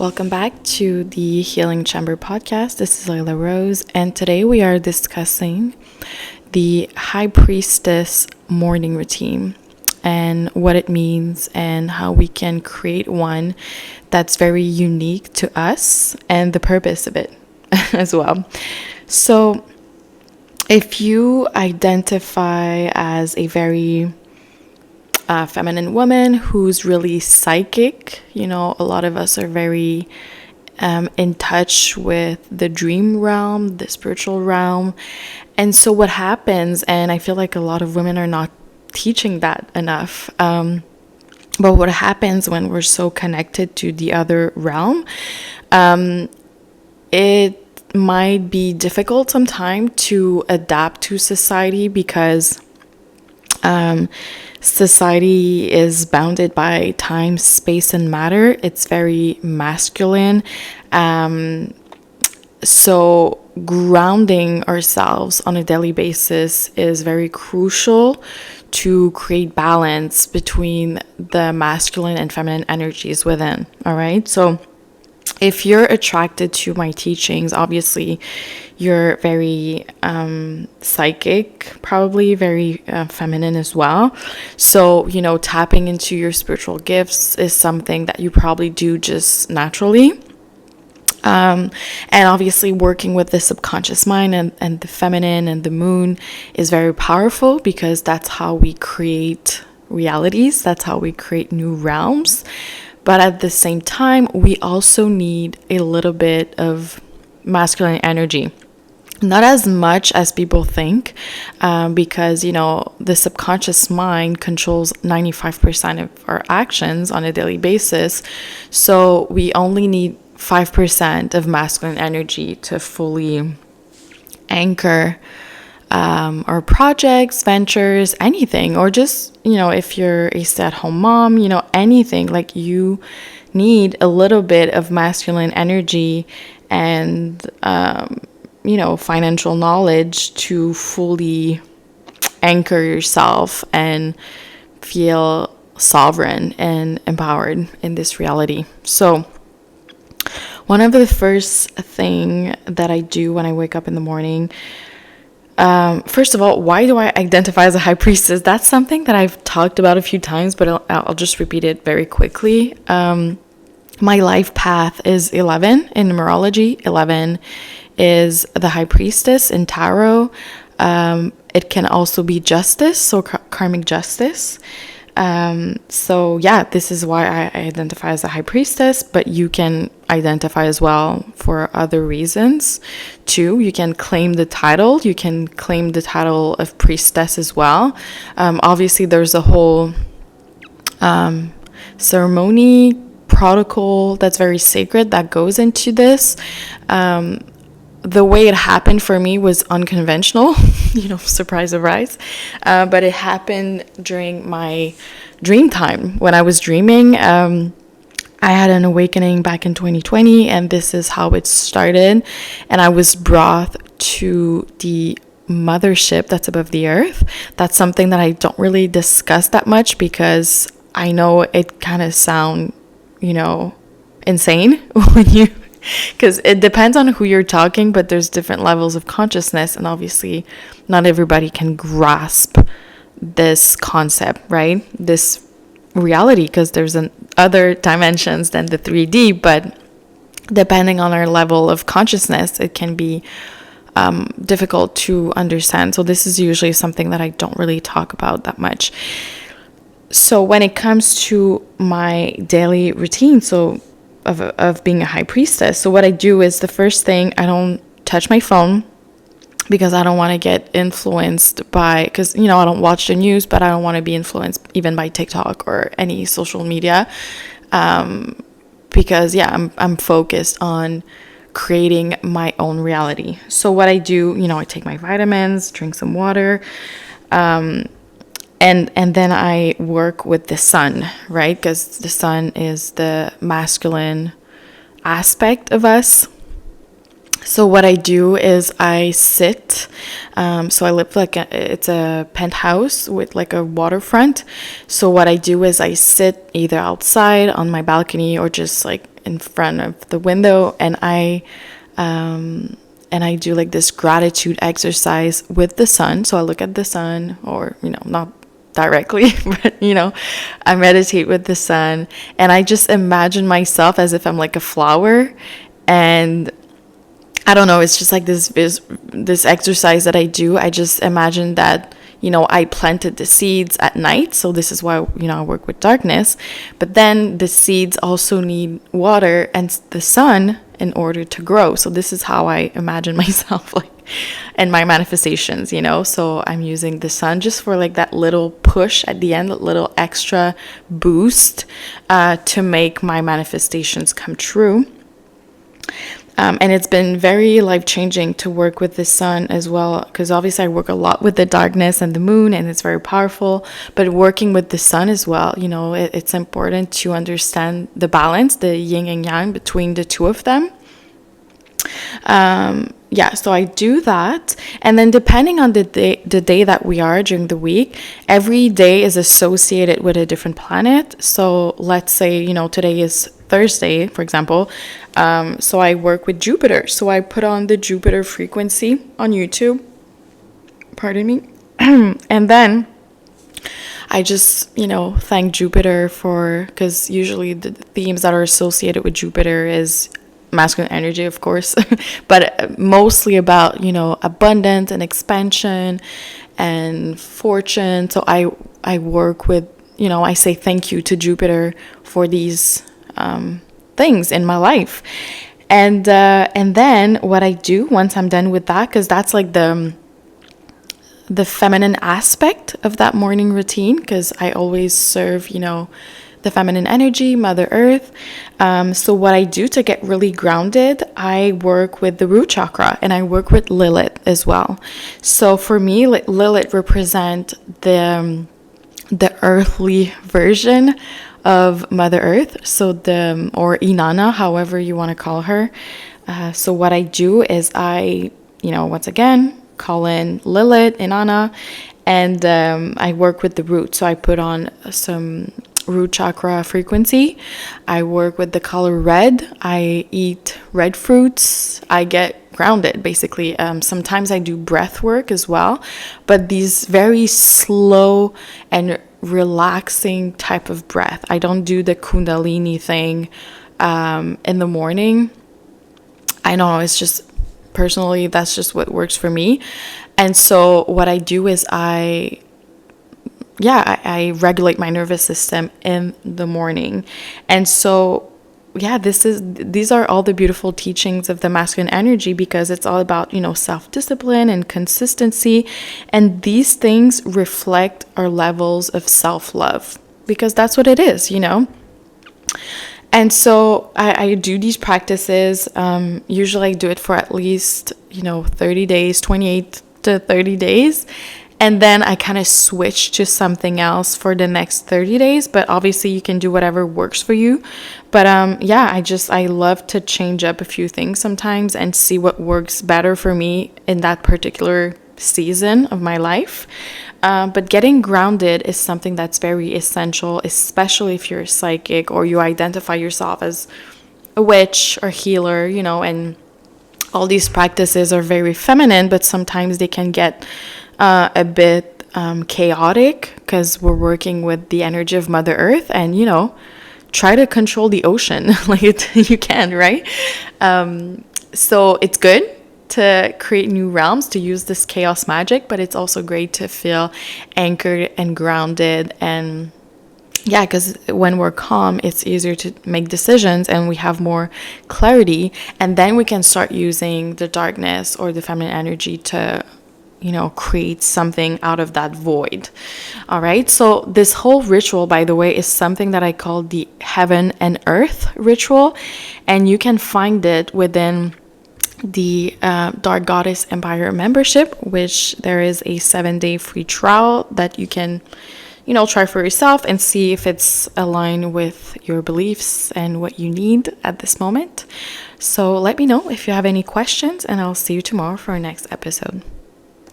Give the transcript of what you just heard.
Welcome back to the Healing Chamber Podcast. This is Layla Rose, and today we are discussing the High Priestess morning routine and what it means and how we can create one that's very unique to us and the purpose of it as well. So, if you identify as a very feminine woman who's really psychic, a lot of us are very in touch with the dream realm, the spiritual realm. And so what happens, and I feel like a lot of women are not teaching that enough, but what happens when we're so connected to the other realm, it might be difficult sometimes to adapt to society because society is bounded by time, space, and matter. It's very masculine. So grounding ourselves on a daily basis is very crucial to create balance between the masculine and feminine energies within. All right. So if you're attracted to my teachings, obviously you're very psychic, probably very feminine as well. So, tapping into your spiritual gifts is something that you probably do just naturally. And obviously working with the subconscious mind and the feminine and the moon is very powerful because that's how we create realities. That's how we create new realms. But at the same time, we also need a little bit of masculine energy. Not as much as people think, because, the subconscious mind controls 95% of our actions on a daily basis. So we only need 5% of masculine energy to fully anchor or projects, ventures, anything, or just, if you're a stay-at-home mom, anything, like you need a little bit of masculine energy and, financial knowledge to fully anchor yourself and feel sovereign and empowered in this reality. So one of the first thing that I do when I wake up in the morning, first of all, why do I identify as a high priestess? That's something that I've talked about a few times, but I'll just repeat it very quickly. My life path is 11 in numerology. 11 is the high priestess in tarot. It can also be justice, so karmic justice. This is why I identify as a high priestess, but you can identify as well for other reasons too. You can claim the title. You can claim the title of priestess as well. Obviously there's a whole ceremony protocol that's very sacred that goes into this. The way it happened for me was unconventional, surprise, surprise. But it happened during my dream time. When I was dreaming, I had an awakening back in 2020, and this is how it started. And I was brought to the mothership that's above the earth. That's something that I don't really discuss that much because I know it kind of sound, insane when you... Because it depends on who you're talking, but there's different levels of consciousness, and obviously not everybody can grasp this concept, right? This reality, because there's other dimensions than the 3D, but depending on our level of consciousness, it can be difficult to understand. So this is usually something that I don't really talk about that much. So when it comes to my daily routine, of being a high priestess. So what I do is the first thing, I don't touch my phone because I don't want to get influenced by, because, I don't watch the news, but I don't want to be influenced even by TikTok or any social media. Because I'm focused on creating my own reality. So what I do, I take my vitamins, drink some water, And then I work with the sun, right? Because the sun is the masculine aspect of us. So what I do is I sit. So I live it's a penthouse with like a waterfront. So what I do is I sit either outside on my balcony or just like in front of the window, and I do like this gratitude exercise with the sun. So I look at the sun, or, not directly, but, I meditate with the sun, and I just imagine myself as if I'm like a flower. And I don't know, it's just like this exercise that I do. I just imagine that, I planted the seeds at night. So this is why, I work with darkness. But then the seeds also need water and the sun in order to grow. So this is how I imagine myself, like, and my manifestations, So I'm using the sun just for like that little push at the end, that little extra boost to make my manifestations come true. And it's been very life-changing to work with the sun as well, because obviously I work a lot with the darkness and the moon, and it's very powerful. But working with the sun as well, it's important to understand the balance, the yin and yang between the two of them. So I do that. And then depending on the day that we are during the week, every day is associated with a different planet. So let's say, today is Thursday, for example. So I work with Jupiter. So I put on the Jupiter frequency on YouTube. Pardon me. And then I just, thank Jupiter because usually the themes that are associated with Jupiter is masculine energy, of course, but mostly about, abundance and expansion and fortune. So I work with, I say thank you to Jupiter for these things in my life. And then what I do once I'm done with that, because that's like the feminine aspect of that morning routine, because I always serve, the feminine energy, Mother Earth. So what I do to get really grounded, I work with the root chakra, and I work with Lilith as well. So for me, Lilith represent the earthly version of Mother Earth. So or Inanna, however you want to call her. So what I do is I, once again, call in Lilith, Inanna, and I work with the root. So I put on some root chakra frequency. I work with the color red. I eat red fruits. I get grounded, basically. Sometimes I do breath work as well, but these very slow and relaxing type of breath. I don't do the kundalini thing in the morning. I know, it's just personally, that's just what works for me. And so what I do is I regulate my nervous system in the morning. And so, these are all the beautiful teachings of the masculine energy, because it's all about, self-discipline and consistency. And these things reflect our levels of self-love, because that's what it is, And so I do these practices. Usually I do it for at least, 30 days, 28 to 30 days. And then I kind of switch to something else for the next 30 days. But obviously you can do whatever works for you. But I love to change up a few things sometimes and see what works better for me in that particular season of my life. But getting grounded is something that's very essential, especially if you're a psychic or you identify yourself as a witch or healer, and all these practices are very feminine, but sometimes they can get a bit chaotic, because we're working with the energy of Mother Earth, and try to control the ocean like you can, right? So it's good to create new realms, to use this chaos magic, but it's also great to feel anchored and grounded. And because when we're calm, it's easier to make decisions and we have more clarity, and then we can start using the darkness or the feminine energy to create something out of that void. All right. So this whole ritual, by the way, is something that I call the Heaven and Earth ritual. And you can find it within the Dark Goddess Empire membership, which there is a 7-day free trial that you can, try for yourself and see if it's aligned with your beliefs and what you need at this moment. So let me know if you have any questions, and I'll see you tomorrow for our next episode.